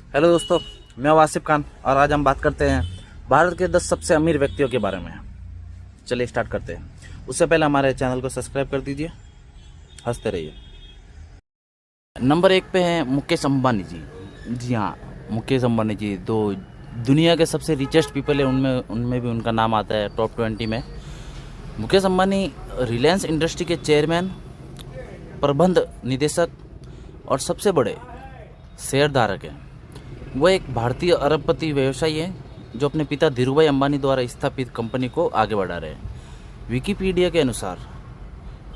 Hello दोस्तों, मैं वासिफ खान और आज हम बात करते हैं भारत के 10 सबसे अमीर व्यक्तियों के बारे में। चलिए स्टार्ट करते हैं। उससे पहले हमारे चैनल को सब्सक्राइब कर दीजिए, हंसते रहिए। नंबर 1 पे हैं मुकेश अंबानी जी। जी हाँ, मुकेश अंबानी जी तो दुनिया के सबसे रिचेस्ट पीपल है, उनमें उनमें भी उनका नाम आता है टॉप 20 में। मुकेश अंबानी रिलायंस इंडस्ट्री के चेयरमैन, प्रबंध निदेशक और सबसे बड़े शेयरधारक हैं। वह एक भारतीय अरबपति व्यवसायी है जो अपने पिता धीरूभाई अंबानी द्वारा स्थापित कंपनी को आगे बढ़ा रहे हैं। विकिपीडिया के अनुसार,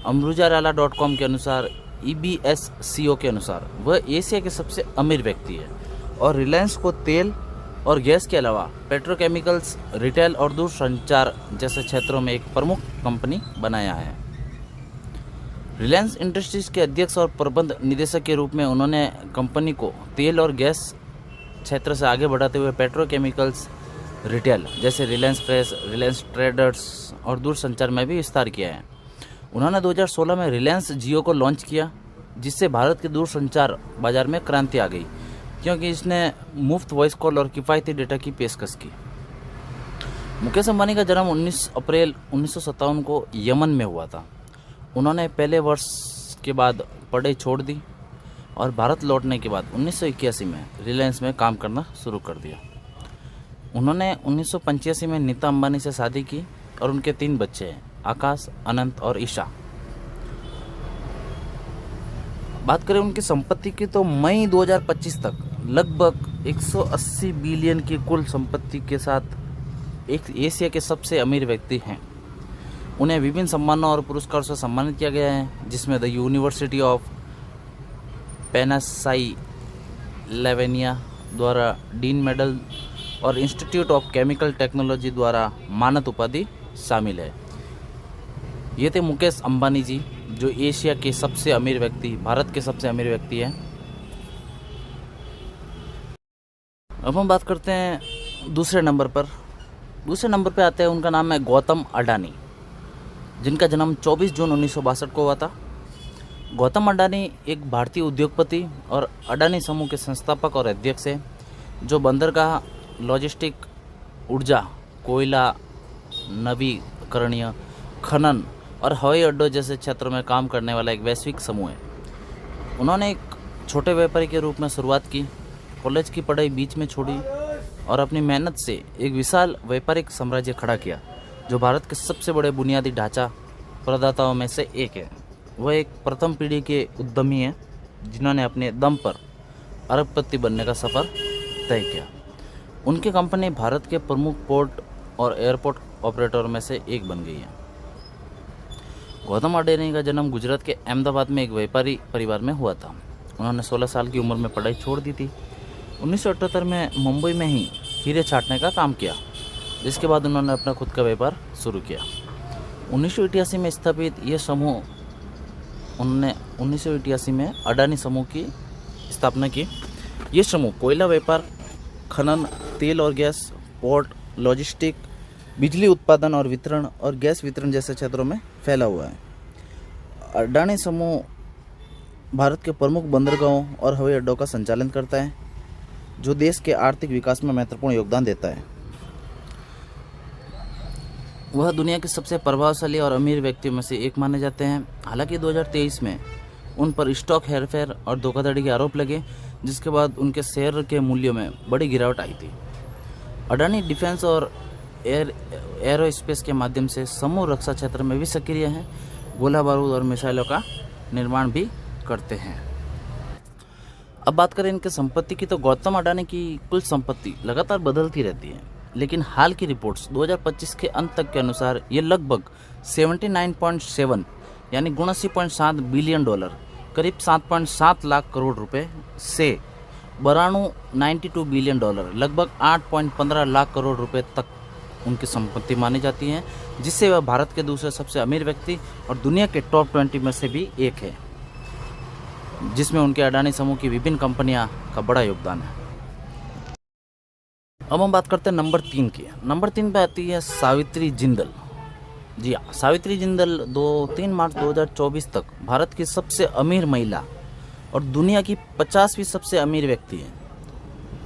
अमरुजाराला.com के अनुसार, EBSCO के अनुसार वह एशिया के सबसे अमीर व्यक्ति है और रिलायंस को तेल और गैस के अलावा पेट्रोकेमिकल्स, रिटेल और दूरसंचार जैसे क्षेत्रों में एक प्रमुख कंपनी बनाया है। रिलायंस इंडस्ट्रीज के अध्यक्ष और प्रबंध निदेशक के रूप में उन्होंने कंपनी को तेल और गैस क्षेत्र से आगे बढ़ाते हुए पेट्रोकेमिकल्स, रिटेल जैसे रिलायंस फ्रेश, रिलायंस ट्रेडर्स और दूरसंचार में भी विस्तार किया है। उन्होंने 2016 में रिलायंस जियो को लॉन्च किया, जिससे भारत के दूरसंचार बाजार में क्रांति आ गई, क्योंकि इसने मुफ्त वॉइस कॉल और किफ़ायती डेटा की पेशकश की। मुकेश अंबानी का जन्म 19 अप्रैल 1957 को यमन में हुआ था। उन्होंने पहले वर्ष के बाद पढ़ाई छोड़ दी और भारत लौटने के बाद 1981 में रिलायंस में काम करना शुरू कर दिया। उन्होंने 1985 में नीता अंबानी से शादी की और उनके 3 बच्चे हैं, आकाश, अनंत और ईशा। बात करें उनकी संपत्ति की तो मई 2025 तक लगभग 180 बिलियन की कुल संपत्ति के साथ एक एशिया के सबसे अमीर व्यक्ति हैं। उन्हें विभिन्न सम्मानों और पुरस्कारों से सम्मानित किया गया है, जिसमें द यूनिवर्सिटी ऑफ पेनासिल्वेनिया द्वारा डीन मेडल और इंस्टीट्यूट ऑफ केमिकल टेक्नोलॉजी द्वारा मानद उपाधि शामिल है। ये थे मुकेश अंबानी जी, जो एशिया के सबसे अमीर व्यक्ति, भारत के सबसे अमीर व्यक्ति हैं। अब हम बात करते हैं दूसरे नंबर पर। दूसरे नंबर पर आते हैं, उनका नाम है गौतम अडानी, जिनका जन्म 24 जून 1962 को हुआ था। गौतम अडानी एक भारतीय उद्योगपति और अडानी समूह के संस्थापक और अध्यक्ष हैं, जो बंदरगाह, लॉजिस्टिक, ऊर्जा, कोयला, नवीकरणीय, खनन और हवाई अड्डों जैसे क्षेत्रों में काम करने वाला एक वैश्विक समूह है। उन्होंने एक छोटे व्यापारी के रूप में शुरुआत की, कॉलेज की पढ़ाई बीच में छोड़ी और अपनी मेहनत से एक विशाल व्यापारिक साम्राज्य खड़ा किया, जो भारत के सबसे बड़े बुनियादी ढांचा प्रदाताओं में से एक है। वह एक प्रथम पीढ़ी के उद्यमी हैं, जिन्होंने अपने दम पर अरबपति बनने का सफ़र तय किया। उनकी कंपनी भारत के प्रमुख पोर्ट और एयरपोर्ट ऑपरेटरों में से एक बन गई है। गौतम अडानी का जन्म गुजरात के अहमदाबाद में एक व्यापारी परिवार में हुआ था। उन्होंने 16 साल की उम्र में पढ़ाई छोड़ दी थी। 1978 में मुंबई में ही हीरे छाँटने का काम किया, जिसके बाद उन्होंने अपना खुद का व्यापार शुरू किया। 1988 में स्थापित यह समूह, उन्होंने 1988 में अडानी समूह की स्थापना की। ये समूह कोयला व्यापार, खनन, तेल और गैस, पोर्ट, लॉजिस्टिक, बिजली उत्पादन और वितरण और गैस वितरण जैसे क्षेत्रों में फैला हुआ है। अडानी समूह भारत के प्रमुख बंदरगाहों और हवाई अड्डों का संचालन करता है, जो देश के आर्थिक विकास में महत्वपूर्ण योगदान देता है। वह दुनिया के सबसे प्रभावशाली और अमीर व्यक्तियों में से एक माने जाते हैं। हालांकि 2023 में उन पर स्टॉक हेरफेर और धोखाधड़ी के आरोप लगे, जिसके बाद उनके शेयर के मूल्यों में बड़ी गिरावट आई थी। अडानी डिफेंस और एरोस्पेस के माध्यम से समूह रक्षा क्षेत्र में भी सक्रिय हैं, गोला बारूद और मिसाइलों का निर्माण भी करते हैं। अब बात करें इनके संपत्ति की तो गौतम अडानी की कुल संपत्ति लगातार बदलती रहती है, लेकिन हाल की रिपोर्ट्स 2025 के अंत तक के अनुसार ये लगभग 79.7 यानी 79.7 बिलियन डॉलर, करीब 7.7 लाख करोड़ रुपए से 92 बिलियन डॉलर, लगभग 8.15 लाख करोड़ रुपए तक उनकी संपत्ति मानी जाती है, जिससे वह भारत के दूसरे सबसे अमीर व्यक्ति और दुनिया के टॉप 20 में से भी एक है, जिसमें उनके अडानी समूह की विभिन्न कंपनियां का बड़ा योगदान है। अब हम बात करते हैं नंबर 3 की। नंबर 3 पे आती है सावित्री जिंदल। जी हाँ, सावित्री जिंदल 3 मार्च 2024 तक भारत की सबसे अमीर महिला और दुनिया की 50वीं सबसे अमीर व्यक्ति है।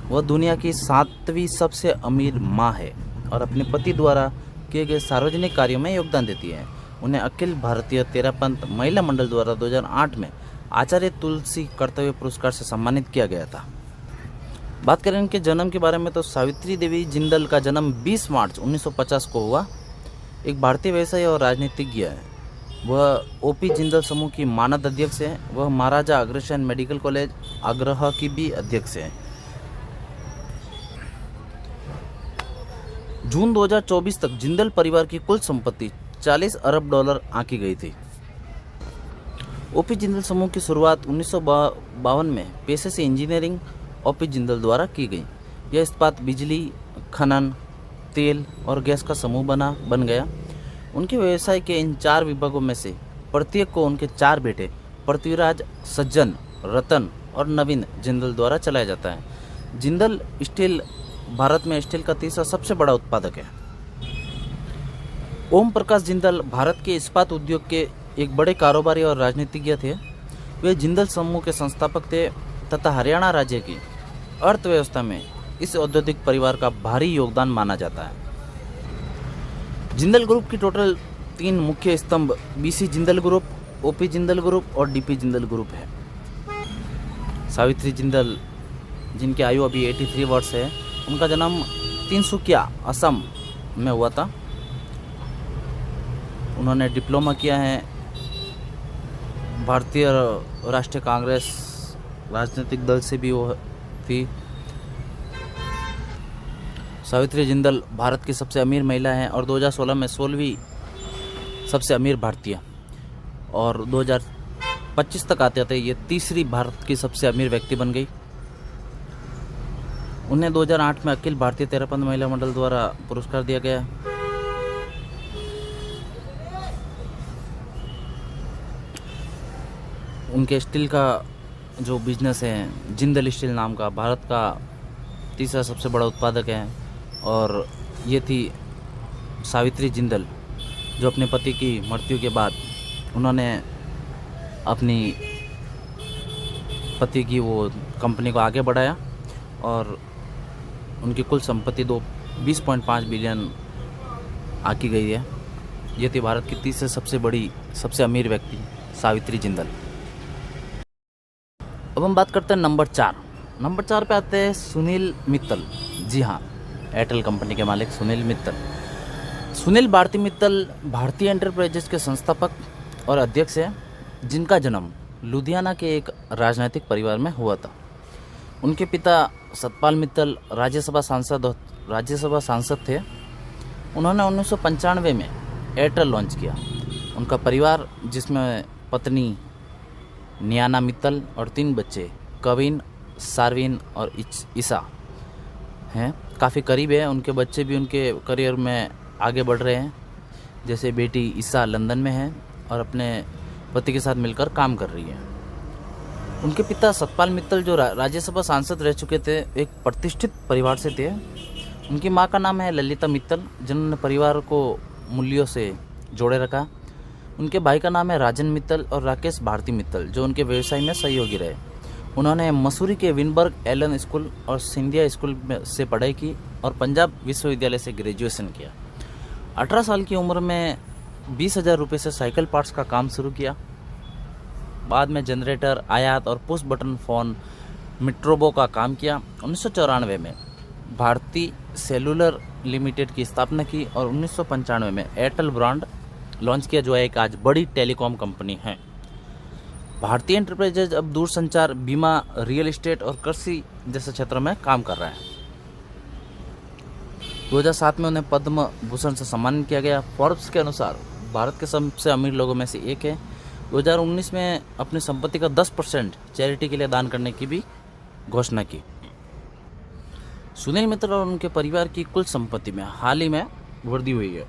वह दुनिया की 7वीं सबसे अमीर माँ है और अपने पति द्वारा किए गए सार्वजनिक कार्यों में योगदान देती है। उन्हें अखिल भारतीय तेरापंथ महिला मंडल द्वारा 2008 में आचार्य तुलसी कर्तव्य पुरस्कार से सम्मानित किया गया था। बात करें इनके जन्म के बारे में तो सावित्री देवी जिंदल का जन्म 20 मार्च 1950 को हुआ। एक भारतीय व्यवसायी और राजनीतिज्ञ है। वह ओपी जिंदल समूह की मानद अध्यक्ष है। वह महाराजा अग्रसेन मेडिकल कॉलेज आगरा की भी अध्यक्ष है। जून 2024 तक जिंदल परिवार की कुल संपत्ति 40 अरब डॉलर आंकी गई थी। ओपी जिंदल समूह की शुरुआत 1952 में पेशे से इंजीनियरिंग ओपी जिंदल द्वारा की गई। यह इस्पात, बिजली, खनन, तेल और गैस का समूह बन गया। उनके व्यवसाय के इन 4 विभागों में से प्रत्येक को उनके 4 बेटे पृथ्वीराज, सज्जन, रतन और नवीन जिंदल द्वारा चलाया जाता है। जिंदल स्टील भारत में स्टील का तीसरा सबसे बड़ा उत्पादक है। ओम प्रकाश जिंदल भारत के इस्पात उद्योग के एक बड़े कारोबारी और राजनीतिज्ञ थे। वे जिंदल समूह के संस्थापक थे तथा हरियाणा राज्य की अर्थव्यवस्था में इस औद्योगिक परिवार का भारी योगदान माना जाता है। जिंदल ग्रुप की टोटल 3 मुख्य स्तंभ BC Jindal group, OP Jindal group और डीपी जिंदल ग्रुप है। सावित्री जिंदल, जिनकी आयु अभी 83 वर्ष है, उनका जन्म तिनसुकिया, असम में हुआ था। उन्होंने डिप्लोमा किया है भारतीय राष्ट्रीय कांग्रेस राजनीतिक दल से भी वो थी। सावित्री जिंदल भारत की सबसे अमीर महिला हैं और 2016 में 16वीं सबसे अमीर भारतीय, और 2025 तक आते आते ये तीसरी भारत की सबसे अमीर व्यक्ति बन गई। उन्हें 2008 में अखिल भारतीय तेरापंथ महिला मंडल द्वारा पुरस्कार दिया गया। उनके स्टील का जो बिजनेस है, जिंदल स्टील नाम का, भारत का तीसरा सबसे बड़ा उत्पादक है। और ये थी सावित्री जिंदल, जो अपने पति की मृत्यु के बाद उन्होंने अपनी पति की वो कंपनी को आगे बढ़ाया और उनकी कुल संपत्ति 20.5 बिलियन आकी गई है। ये थी भारत की तीसरे सबसे बड़ी, सबसे अमीर व्यक्ति सावित्री जिंदल। अब हम बात करते हैं नंबर 4। नंबर 4 पे आते हैं सुनील मित्तल। जी हाँ, एयरटेल कंपनी के मालिक सुनील मित्तल। सुनील भारती मित्तल भारतीय एंटरप्राइजेस के संस्थापक और अध्यक्ष हैं, जिनका जन्म लुधियाना के एक राजनीतिक परिवार में हुआ था। उनके पिता सतपाल मित्तल राज्यसभा सांसद थे। उन्होंने 1995 में एयरटेल लॉन्च किया। उनका परिवार, जिसमें पत्नी नियाना मित्तल और 3 बच्चे कविन, सारविन और ईसा हैं, काफ़ी करीब है। उनके बच्चे भी उनके करियर में आगे बढ़ रहे हैं। जैसे बेटी ईसा लंदन में है और अपने पति के साथ मिलकर काम कर रही है। उनके पिता सतपाल मित्तल, जो राज्यसभा सांसद रह चुके थे, एक प्रतिष्ठित परिवार से थे। उनकी मां का नाम है ललिता मित्तल, जिन्होंने परिवार को मूल्यों से जोड़े रखा। उनके भाई का नाम है राजन मित्तल और राकेश भारती मित्तल, जो उनके व्यवसाय में सहयोगी रहे। उन्होंने मसूरी के विनबर्ग एलन स्कूल और सिंधिया स्कूल से पढ़ाई की और पंजाब विश्वविद्यालय से ग्रेजुएशन किया। 18 साल की उम्र में 20,000 रुपये से साइकिल पार्ट्स का काम शुरू किया। बाद में जनरेटर, आयात और पुश बटन फ़ोन मिट्रोबो का काम किया। 1994 में भारती सेलुलर लिमिटेड की स्थापना की और 1995 में एयरटेल ब्रांड लॉन्च किया, जो एक आज बड़ी टेलीकॉम कंपनी है। भारतीय एंटरप्राइजेज अब दूरसंचार, बीमा, रियल एस्टेट और कृषि जैसे क्षेत्रों में काम कर रहा है। 2007 में उन्हें पद्म भूषण से सम्मानित किया गया। फोर्ब्स के अनुसार भारत के सबसे अमीर लोगों में से एक है। 2019 में अपनी संपत्ति का 10% चैरिटी के लिए दान करने की भी घोषणा की। सुनील मित्तल और उनके परिवार की कुल संपत्ति में हाल ही में वृद्धि हुई है।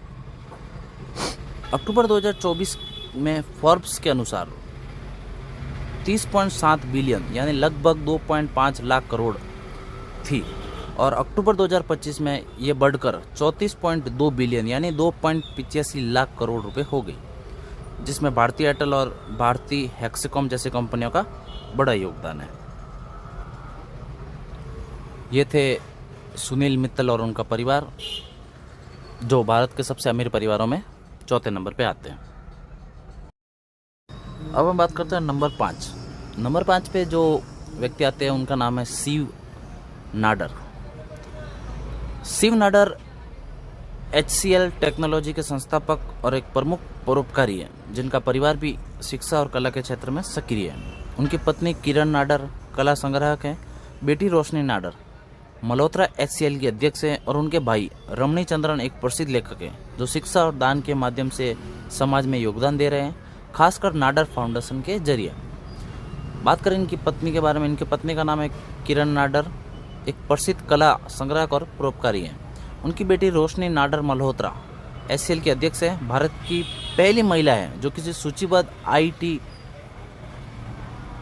अक्टूबर 2024 में फोर्ब्स के अनुसार 30.7 बिलियन यानी लगभग 2.5 लाख करोड़ थी और अक्टूबर 2025 में ये बढ़कर 34.2 बिलियन यानी 2.85 लाख करोड़ रुपए हो गई, जिसमें भारतीय एयरटेल और भारतीय हेक्साकॉम जैसी कंपनियों का बड़ा योगदान है। ये थे सुनील मित्तल और उनका परिवार, जो भारत के सबसे अमीर परिवारों में चौथे नंबर पे आते हैं। अब हम बात करते हैं नंबर 5। नंबर 5 पे जो व्यक्ति आते हैं उनका नाम है शिव नाडर। शिव नाडर HCL टेक्नोलॉजी के संस्थापक और एक प्रमुख परोपकारी हैं, जिनका परिवार भी शिक्षा और कला के क्षेत्र में सक्रिय है। उनकी पत्नी किरण नाडर कला संग्राहक हैं, बेटी रोशनी नाडर मल्होत्रा HCL की अध्यक्ष हैं और उनके भाई रमणी चंद्रन एक प्रसिद्ध लेखक हैं, जो शिक्षा और दान के माध्यम से समाज में योगदान दे रहे हैं, खासकर नाडर फाउंडेशन के जरिए। बात करें इनकी पत्नी के बारे में, इनकी पत्नी का नाम है किरण नाडर, एक प्रसिद्ध कला संग्राहक और परोपकारी हैं। उनकी बेटी रोशनी नाडर मल्होत्रा HCL की अध्यक्ष है, भारत की पहली महिला है जो किसी सूचीबद्ध IT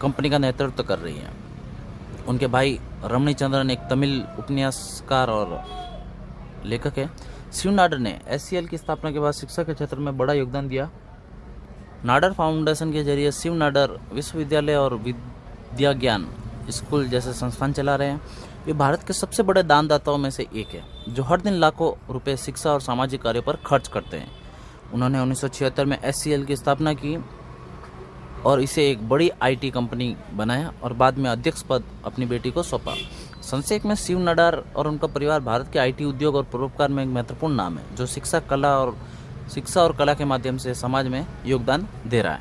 कंपनी का नेतृत्व कर रही है। उनके भाई रमणी चंद्रन एक तमिल उपन्यासकार और लेखक है। शिव नाडर ने HCL की स्थापना के बाद शिक्षा के क्षेत्र में बड़ा योगदान दिया। नाडर फाउंडेशन के जरिए शिव नाडर विश्वविद्यालय और विद्या ज्ञान स्कूल जैसे संस्थान चला रहे हैं। वे भारत के सबसे बड़े दानदाताओं में से एक है, जो हर दिन लाखों रुपए शिक्षा और सामाजिक कार्यों पर खर्च करते हैं। उन्होंने 1976 में HCL की स्थापना की और इसे एक बड़ी IT कंपनी बनाया और बाद में अध्यक्ष पद अपनी बेटी को सौंपा। संक्षेप में शिव नाडर और उनका परिवार भारत के IT उद्योग और परोपकार में एक महत्वपूर्ण नाम है, जो शिक्षा और कला के माध्यम से समाज में योगदान दे रहा है।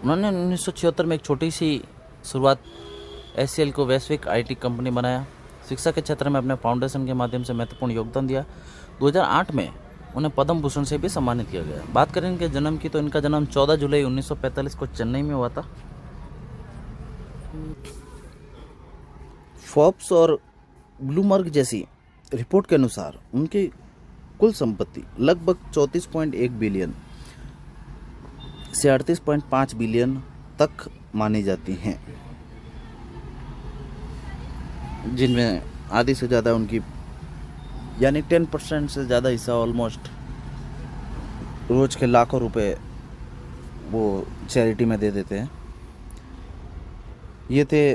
उन्होंने 1976 में एक छोटी सी शुरुआत HCL को वैश्विक IT कंपनी बनाया, शिक्षा के क्षेत्र में अपने फाउंडेशन के माध्यम से महत्वपूर्ण योगदान दिया। 2008 में उन्हें पद्म भूषण से भी सम्मानित किया गया। बात करें इनके जन्म की, तो इनका जन्म 14 जुलाई 1945 को चेन्नई में हुआ था। फोर्ब्स और ब्लूमबर्ग जैसी रिपोर्ट के अनुसार उनकी कुल संपत्ति लगभग 34.1 बिलियन से 38.5 बिलियन तक मानी जाती हैं, जिनमें आधी से ज़्यादा उनकी यानी 10% से ज़्यादा हिस्सा ऑलमोस्ट रोज के लाखों रुपए वो चैरिटी में दे देते हैं। ये थे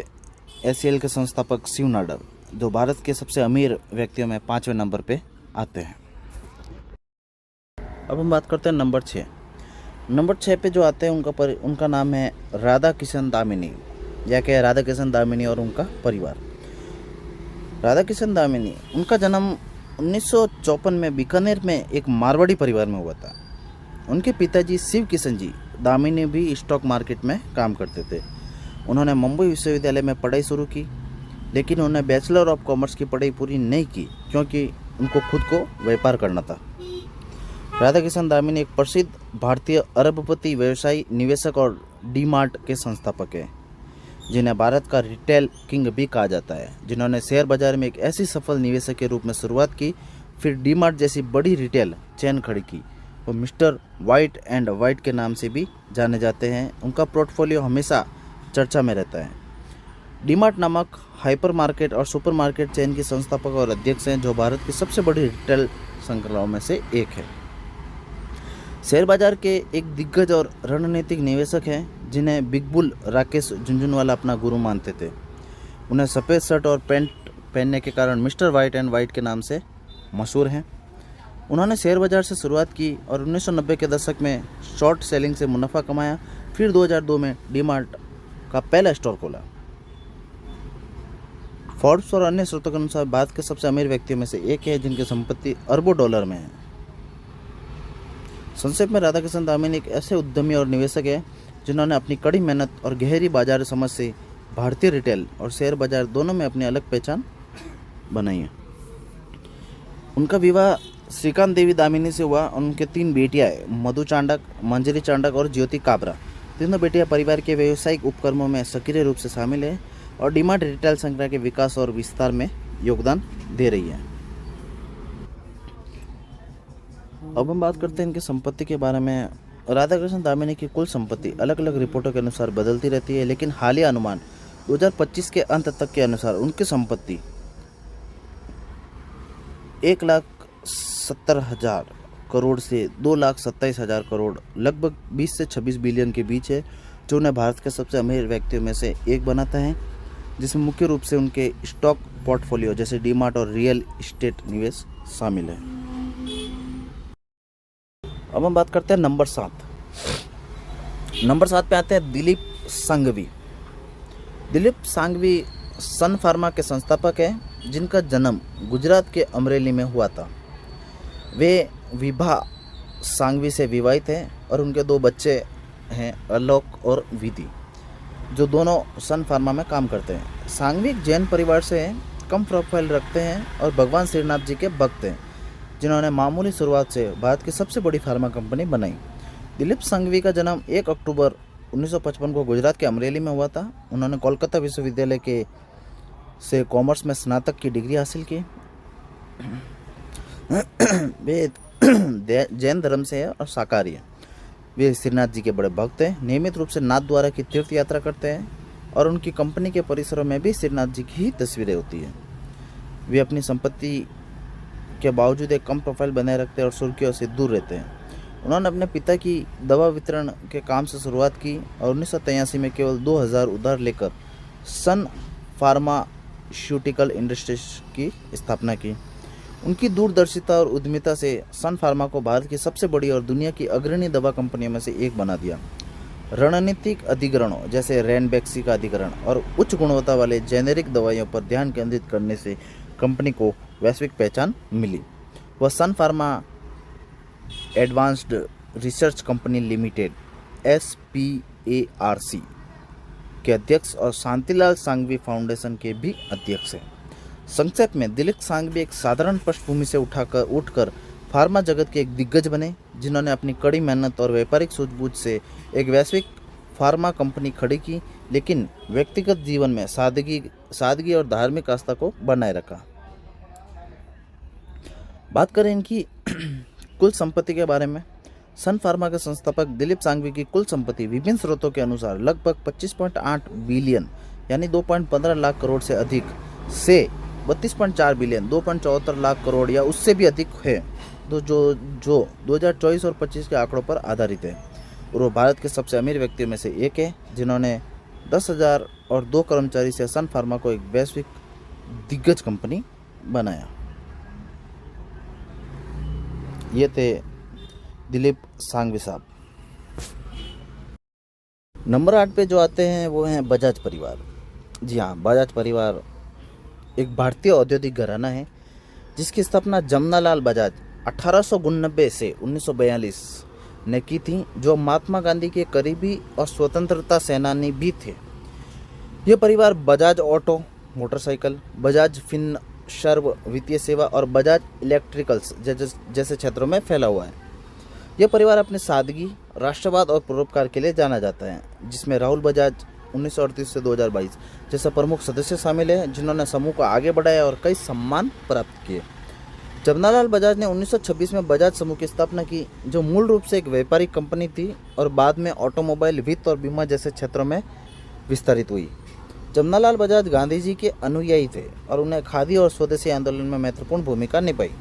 HCL के संस्थापक शिव नाडर, जो भारत के सबसे अमीर व्यक्तियों में 5वें नंबर पे आते हैं। अब हम बात करते हैं नंबर 6। नंबर 6 पे जो आते हैं उनका नाम है राधा किशन दामिनी, या क्या राधा किशन दामिनी और उनका परिवार। राधा किशन दामिनी, उनका जन्म 1954 में बीकानेर में एक मारवाड़ी परिवार में हुआ था। उनके पिताजी शिव किशन जी दामिनी भी स्टॉक मार्केट में काम करते थे। उन्होंने मुंबई विश्वविद्यालय में पढ़ाई शुरू की, लेकिन उन्होंने बैचलर ऑफ कॉमर्स की पढ़ाई पूरी नहीं की, क्योंकि उनको खुद को व्यापार करना था। राधा किशन दामिनी एक प्रसिद्ध भारतीय अरबपति व्यवसायी, निवेशक और डीमार्ट के संस्थापक हैं, जिन्हें भारत का रिटेल किंग भी कहा जाता है, जिन्होंने शेयर बाजार में एक ऐसी सफल निवेशक के रूप में शुरुआत की, फिर डीमार्ट जैसी बड़ी रिटेल चेन खड़ी की। वो मिस्टर वाइट एंड वाइट के नाम से भी जाने जाते हैं। उनका पोर्टफोलियो हमेशा चर्चा में रहता है। डीमार्ट नामक हाइपर मार्केट और सुपर मार्केट चेन की संस्थापक और अध्यक्ष हैं, जो भारत की सबसे बड़ी रिटेल संग्रहालयों में से एक है। शेयर बाजार के एक दिग्गज और रणनीतिक निवेशक हैं, जिन्हें बिग बुल राकेश झुनझुनवाला अपना गुरु मानते थे। उन्हें सफ़ेद शर्ट और पैंट पहनने के कारण मिस्टर वाइट एंड वाइट के नाम से मशहूर हैं। उन्होंने शेयर बाजार से शुरुआत की और 1990 के दशक में शॉर्ट सेलिंग से मुनाफा कमाया। फिर 2002 में डीमार्ट का पहला स्टोर खोला। फोर्ब्स और अन्य स्रोतों के अनुसार भारत के सबसे अमीर व्यक्तियों में से एक है, जिनकी संपत्ति अरबों डॉलर में है। संक्षेप में राधा किशन दामिनी एक ऐसे उद्यमी और निवेशक है, जिन्होंने अपनी कड़ी मेहनत और गहरी बाजार समझ से भारतीय रिटेल और शेयर बाजार दोनों में अपनी अलग पहचान बनाई है। उनका विवाह श्रीकांत देवी दामिनी से हुआ और उनके 3 बेटियां हैं, मधु चांडक, मंजरी चांडक और ज्योति काबरा। तीनों बेटियां परिवार के व्यावसायिक उपक्रमों में सक्रिय रूप से शामिल है और डीमार्ट रिटेल संग्रह के विकास और विस्तार में योगदान दे रही है। अब हम बात करते हैं इनकी संपत्ति के बारे में। राधा किशन दामिनी की कुल संपत्ति अलग अलग रिपोर्टों के अनुसार बदलती रहती है, लेकिन हालिया अनुमान 2025 के अंत तक के अनुसार उनकी संपत्ति 1,70,000 करोड़ से 2,27,000 करोड़, लगभग 20 से 26 बिलियन के बीच है, जो उन्हें भारत के सबसे अमीर व्यक्तियों में से एक बनाता है। जिसमें मुख्य रूप से उनके स्टॉक पोर्टफोलियो जैसे डीमार्ट और रियल एस्टेट निवेश शामिल है। अब हम बात करते हैं नंबर 7। नंबर 7 पे आते हैं दिलीप सांघवी। दिलीप सांघवी सन फार्मा के संस्थापक हैं, जिनका जन्म गुजरात के अमरेली में हुआ था। वे विभा सांघवी से विवाहित हैं और उनके 2 बच्चे हैं, आलोक और विधि, जो दोनों सन फार्मा में काम करते हैं। सांघवी एक जैन परिवार से हैं, कम प्रोफाइल रखते हैं और भगवान श्रीनाथ जी के भक्त हैं, जिन्होंने मामूली शुरुआत से भारत की सबसे बड़ी फार्मा कंपनी बनाई। दिलीप सांघवी का जन्म 1 अक्टूबर 1955 को गुजरात के अमरेली में हुआ था। उन्होंने कोलकाता विश्वविद्यालय से कॉमर्स में स्नातक की डिग्री हासिल की। वे जैन धर्म से है और शाकाहारी है। वे श्रीनाथ जी के बड़े भक्त हैं, नियमित रूप से नाथ द्वारा की तीर्थ यात्रा करते हैं और उनकी कंपनी के परिसरों में भी श्रीनाथ जी की ही तस्वीरें होती हैं। वे अपनी संपत्ति के बावजूद एक कम प्रोफाइल बनाए रखते हैं और सुर्खियों से दूर रहते हैं। उन्होंने अपने पिता की दवा वितरण के काम से शुरुआत की और 1983 में केवल 2000 उधार लेकर सन फार्मास्यूटिकल इंडस्ट्रीज की स्थापना की। उनकी दूरदर्शिता और उद्यमिता से सन फार्मा को भारत की सबसे बड़ी और दुनिया की अग्रणी दवा कंपनियों में से एक बना दिया। रणनीतिक अधिग्रहणों जैसे रैनबैक्सी का अधिग्रहण और उच्च गुणवत्ता वाले जेनेरिक दवाइयों पर ध्यान केंद्रित करने से कंपनी को वैश्विक पहचान मिली। वह Sun Pharma advanced research company limited SPARC के अध्यक्ष और शांतिलाल सांघवी फाउंडेशन के भी अध्यक्ष हैं। संक्षेप में दिलीप सांघवी एक साधारण पृष्ठभूमि से उठकर फार्मा जगत के एक दिग्गज बने, जिन्होंने अपनी कड़ी मेहनत और व्यापारिक सूझबूझ से एक वैश्विक फार्मा कंपनी खड़ी की, लेकिन व्यक्तिगत जीवन में सादगी और धार्मिक आस्था को बनाए रखा। बात करें इनकी कुल संपत्ति के बारे में। सन फार्मा के संस्थापक दिलीप सांघवी की कुल संपत्ति विभिन्न स्रोतों के अनुसार लगभग 25.8 बिलियन यानी 2.15 लाख करोड़ से अधिक से 32.4 बिलियन 2.74 लाख करोड़ या उससे भी अधिक है, जो 2024 और 25 के आंकड़ों पर आधारित है। और वो भारत के सबसे अमीर व्यक्तियों में से एक है, जिन्होंने 10,000 और 2 कर्मचारी से सन फार्मा को एक वैश्विक दिग्गज कंपनी बनाया। ये थे दिलीप सांघवी साहब। नंबर 8 पे जो आते हैं वो हैं बजाज परिवार। जी हाँ, बजाज परिवार एक भारतीय औद्योगिक घराना है, जिसकी स्थापना जमनालाल बजाज 1889 से 1942 ने की थी, जो महात्मा गांधी के करीबी और स्वतंत्रता सेनानी भी थे। यह परिवार Bajaj auto motorcycle, Bajaj Finserv वित्तीय सेवा और बजाज इलेक्ट्रिकल्स जैसे क्षेत्रों में फैला हुआ है। यह परिवार अपने सादगी, राष्ट्रवाद और परोपकार के लिए जाना जाता है, जिसमें राहुल बजाज 1938 से 2022 जैसे प्रमुख सदस्य शामिल हैं, जिन्होंने समूह को आगे बढ़ाया और कई सम्मान प्राप्त किए। जमनालाल बजाज ने 1926 में बजाज समूह की स्थापना की, जो मूल रूप से एक व्यापारिक कंपनी थी और बाद में ऑटोमोबाइल, वित्त और बीमा जैसे क्षेत्रों में विस्तारित हुई। जमनालाल बजाज गांधी जी के अनुयायी थे और उन्हें खादी और स्वदेशी आंदोलन में महत्वपूर्ण भूमिका निभाई।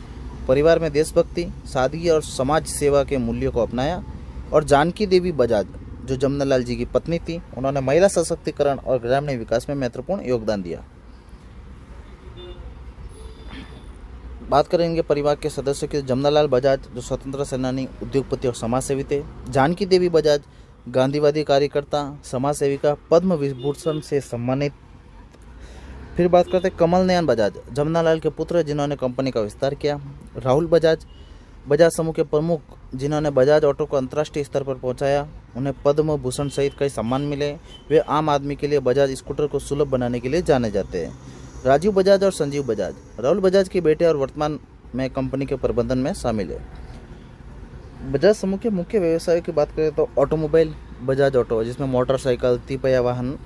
परिवार में देशभक्ति, सादगी और समाज सेवा के मूल्यों को अपनाया। और जानकी देवी बजाज, जो जमनालाल जी की पत्नी थी, उन्होंने महिला सशक्तिकरण और ग्रामीण विकास में महत्वपूर्ण योगदान दिया। बात करें इनके परिवार के सदस्यों की, जमनालाल बजाज जो स्वतंत्रता सेनानी, उद्योगपति और समाजसेवी थे। जानकी देवी बजाज गांधीवादी कार्यकर्ता, समाज सेविका, पद्म विभूषण से सम्मानित। फिर बात करते हैं कमल नयन बजाज, जमनालाल के पुत्र, जिन्होंने कंपनी का विस्तार किया। राहुल बजाज, बजाज समूह के प्रमुख, जिन्होंने बजाज ऑटो को अंतर्राष्ट्रीय स्तर पर पहुंचाया। उन्हें पद्म भूषण सहित कई सम्मान मिले। वे आम आदमी के लिए बजाज स्कूटर को सुलभ बनाने के लिए जाने जाते हैं। राजीव बजाज और संजीव बजाज, राहुल बजाज के बेटे और वर्तमान में कंपनी के प्रबंधन में शामिल है। बजाज समूह के मुख्य व्यवसाय की बात करें तो ऑटोमोबाइल, बजाज ऑटो, जिसमें मोटरसाइकिल, तिपहिया वाहन,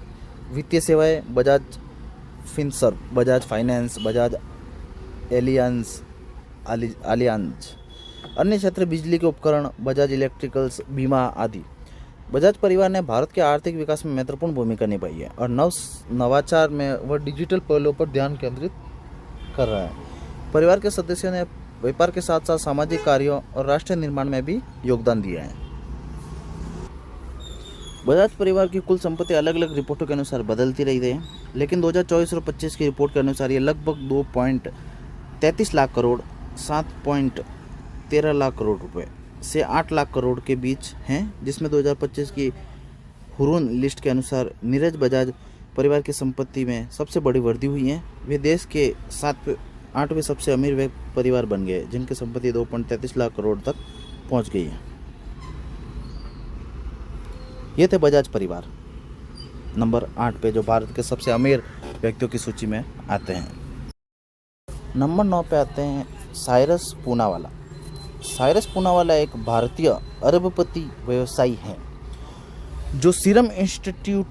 वित्तीय सेवाएं, Bajaj Finserv, Bajaj finance, Bajaj Allianz, अन्य क्षेत्र बिजली के उपकरण, बजाज इलेक्ट्रिकल्स, बीमा आदि। बजाज परिवार ने भारत के आर्थिक विकास में महत्वपूर्ण भूमिका निभाई है और नवाचार में वह डिजिटल पहलुओं पर ध्यान केंद्रित कर रहा है। परिवार के सदस्यों ने व्यापार के साथ साथ सामाजिक कार्यों और राष्ट्र निर्माण में भी योगदान दिया है। बजाज परिवार की कुल संपत्ति अलग अलग रिपोर्टों के अनुसार बदलती रही है। लेकिन 2024 और 25 की रिपोर्ट के अनुसार ये लगभग 2.33 लाख करोड़ 7.13 लाख करोड़ रुपए से 8 लाख करोड़ के बीच हैं, जिसमें 2025 की हुरून लिस्ट के अनुसार नीरज बजाज परिवार की संपत्ति में सबसे बड़ी वृद्धि हुई है। वे देश के 8वें सबसे अमीर परिवार बन गए, जिनकी संपत्ति 2.33 लाख करोड़ तक पहुंच गई है। ये थे बजाज परिवार नंबर 8 पे, जो भारत के सबसे अमीर व्यक्तियों की सूची में आते हैं। नंबर 9 पे आते हैं साइरस पूनावाला। साइरस पूनावाला एक भारतीय अरबपति व्यवसायी हैं, जो serum institute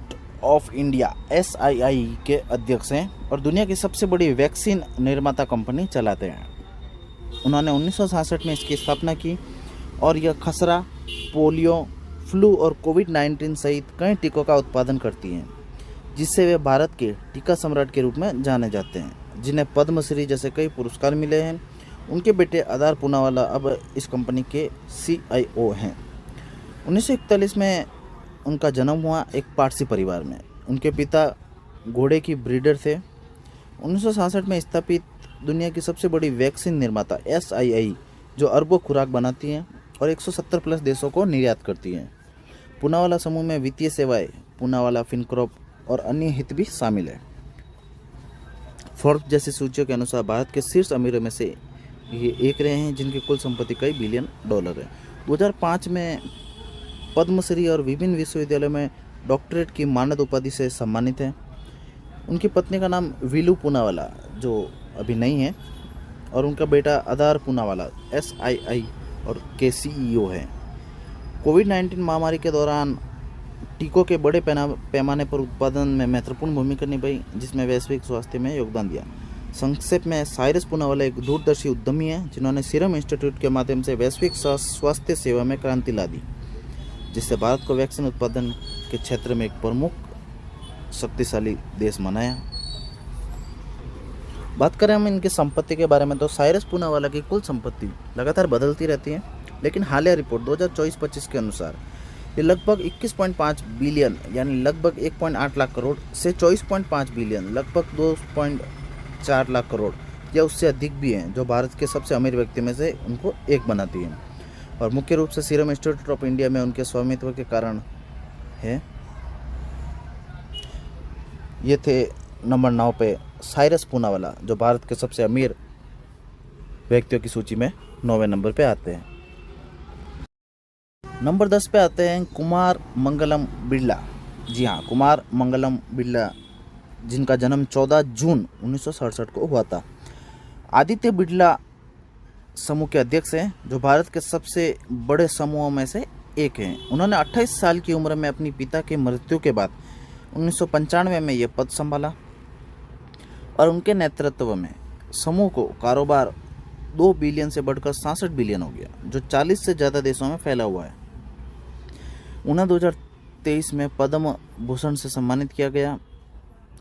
of India SII के अध्यक्ष हैं और दुनिया की सबसे बड़ी वैक्सीन निर्माता कंपनी चलाते हैं। उन्होंने 1966 में इसकी स्थापना की और यह खसरा, पोलियो, फ्लू और कोविड-19 सहित कई टीकों का उत्पादन करती हैं, जिससे वे भारत के टीका सम्राट के रूप में जाने जाते हैं, जिन्हें पद्मश्री जैसे कई पुरस्कार मिले हैं। उनके बेटे आधार पूनावाला अब इस कंपनी के CIO हैं। 1941 में उनका जन्म हुआ एक पारसी परिवार में। उनके पिता घोड़े की ब्रीडर थे। 1966 में स्थापित दुनिया की सबसे बड़ी वैक्सीन निर्माता SII, जो अरबों खुराक बनाती हैं और 170 प्लस देशों को निर्यात करती हैं। पूनावाला समूह में वित्तीय सेवाएं, पूनावाला फिनकॉर्प और अन्य हित भी शामिल है। फोर्ब्स जैसी सूचियों के अनुसार भारत के शीर्ष अमीरों में से ये एक रहे हैं, जिनकी कुल संपत्ति कई बिलियन डॉलर है। 2005 में पद्मश्री और विभिन्न विश्वविद्यालयों में डॉक्टरेट की मानद उपाधि से सम्मानित हैं। उनकी पत्नी का नाम वीलू पूनावाला, जो अभी नहीं है, और उनका बेटा आधार पूनावाला SII और के CEO है। कोविड-19 महामारी के दौरान टीकों के बड़े पैमाने पर उत्पादन में महत्वपूर्ण भूमिका निभाई, जिसमें वैश्विक स्वास्थ्य में योगदान दिया। संक्षेप में, साइरस पूनावाला एक दूरदर्शी उद्यमी है, जिन्होंने सीरम इंस्टीट्यूट के माध्यम से वैश्विक स्वास्थ्य सेवा में क्रांति ला दी, जिससे भारत को वैक्सीन उत्पादन के क्षेत्र में एक प्रमुख शक्तिशाली देश बनाया। बात करें हम इनकी संपत्ति के बारे में, तो साइरस पूनावाला की कुल संपत्ति लगातार बदलती रहती है, लेकिन हालिया रिपोर्ट 2024-25 के अनुसार ये लगभग 21.5 बिलियन यानी लगभग 1.8 लाख करोड़ से 24.5 बिलियन लगभग 2.4 लाख करोड़ या उससे अधिक भी हैं, जो भारत के सबसे अमीर व्यक्ति में से उनको एक बनाती हैं, और मुख्य रूप से सीरम इंस्टीट्यूट ऑफ इंडिया में उनके स्वामित्व के कारण है। ये थे नंबर 9 पे साइरस पूनावाला, जो भारत के सबसे अमीर व्यक्तियों की सूची में 9वें नंबर पे आते हैं। नंबर 10 पे आते हैं कुमार मंगलम बिरला। जी हाँ, कुमार मंगलम बिरला, जिनका जन्म 14 जून 1967 को हुआ था, आदित्य बिरला समूह के अध्यक्ष हैं, जो भारत के सबसे बड़े समूहों में से एक हैं। उन्होंने 28 साल की उम्र में अपनी पिता की मृत्यु के बाद 1995 में यह पद संभाला और उनके नेतृत्व में समूह को कारोबार 2 बिलियन से बढ़कर 66 बिलियन हो गया, जो 40 से ज़्यादा देशों में फैला हुआ है। उन्हें 2023 में पद्म भूषण से सम्मानित किया गया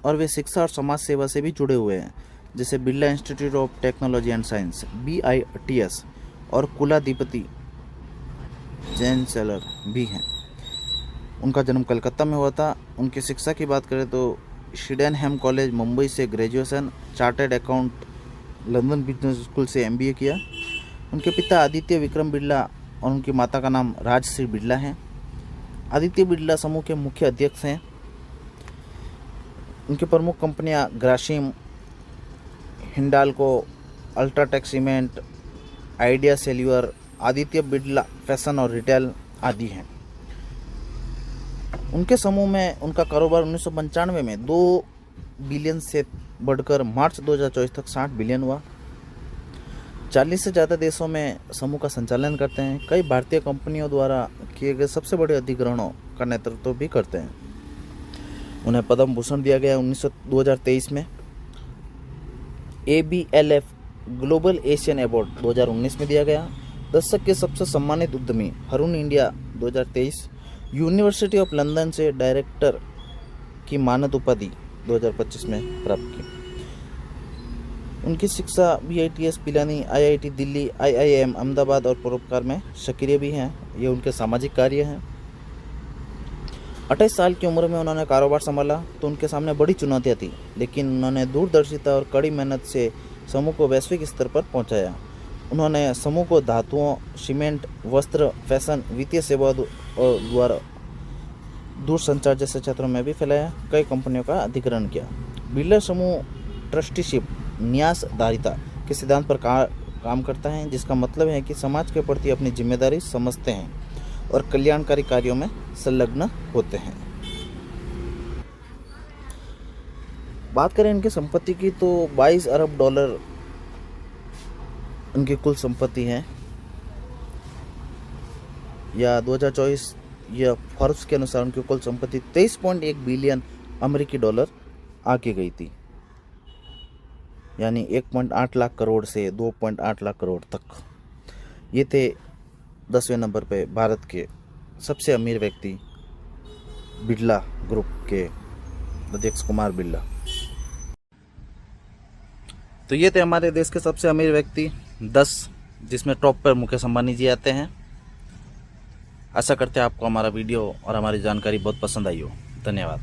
और वे शिक्षा और समाज सेवा से भी जुड़े हुए हैं, जैसे Birla institute of technology and science BITS और कुलाधिपति चैंसलर भी हैं। उनका जन्म कलकत्ता में हुआ था। उनकी शिक्षा की बात करें तो शिडेनहैम कॉलेज मुंबई से graduation, chartered account London business school से MBA किया। उनके पिता आदित्य विक्रम बिरला और उनकी माता का नाम राजश्री बिरला है। आदित्य बिरला समूह के मुख्य अध्यक्ष हैं। उनकी प्रमुख कंपनियां Grasim, Hindalco, UltraTech cement, idea cellular, Aditya Birla fashion और रिटेल आदि हैं। उनके समूह में उनका कारोबार 1995 में 2 बिलियन से बढ़कर मार्च 2024 तक 60 बिलियन हुआ। 40 से ज़्यादा देशों में समूह का संचालन करते हैं। कई भारतीय कंपनियों द्वारा किए गए सबसे बड़े अधिग्रहणों का नेतृत्व भी करते हैं। उन्हें पद्म भूषण दिया गया 2023 में। ABLF ग्लोबल एशियन अवार्ड 2019 में दिया गया। दशक के सबसे सम्मानित उद्यमी Haroon India 2023, university of London से डायरेक्टर की मानद उपाधि 2025 में प्राप्त की। उनकी शिक्षा BITS Pilani, IIT Delhi, IIM Ahmedabad और परोपकार में सक्रिय भी हैं। ये उनके सामाजिक कार्य हैं। 28 साल की उम्र में उन्होंने कारोबार संभाला तो उनके सामने बड़ी चुनौतियाँ थी, लेकिन उन्होंने दूरदर्शिता और कड़ी मेहनत से समूह को वैश्विक स्तर पर पहुंचाया। उन्होंने समूह को धातुओं, सीमेंट, वस्त्र, फैशन, वित्तीय सेवा और द्वारा दूरसंचार जैसे क्षेत्रों में भी फैलाया। कई कंपनियों का अधिग्रहण किया। बिल्डर समूह ट्रस्टीशिप, न्यासधारिता के सिद्धांत पर काम करता है, जिसका मतलब है कि समाज के प्रति अपनी जिम्मेदारी समझते हैं और कल्याणकारी कार्यों में संलग्न होते हैं। बात करें इनकी संपत्ति की तो 22 अरब डॉलर उनकी कुल संपत्ति है, या 2024 या फोर्ब्स के अनुसार उनकी कुल संपत्ति 23.1 बिलियन अमेरिकी डॉलर आके गई थी, यानी 1.8 लाख करोड़ से 2.8 लाख करोड़ तक। ये थे 10वें नंबर पे भारत के सबसे अमीर व्यक्ति बिरला ग्रुप के अध्यक्ष कुमार बिरला। तो ये थे हमारे देश के सबसे अमीर व्यक्ति 10, जिसमें टॉप पर मुकेश अंबानी जी आते हैं। आशा करते हैं आपको हमारा वीडियो और हमारी जानकारी बहुत पसंद आई हो। धन्यवाद।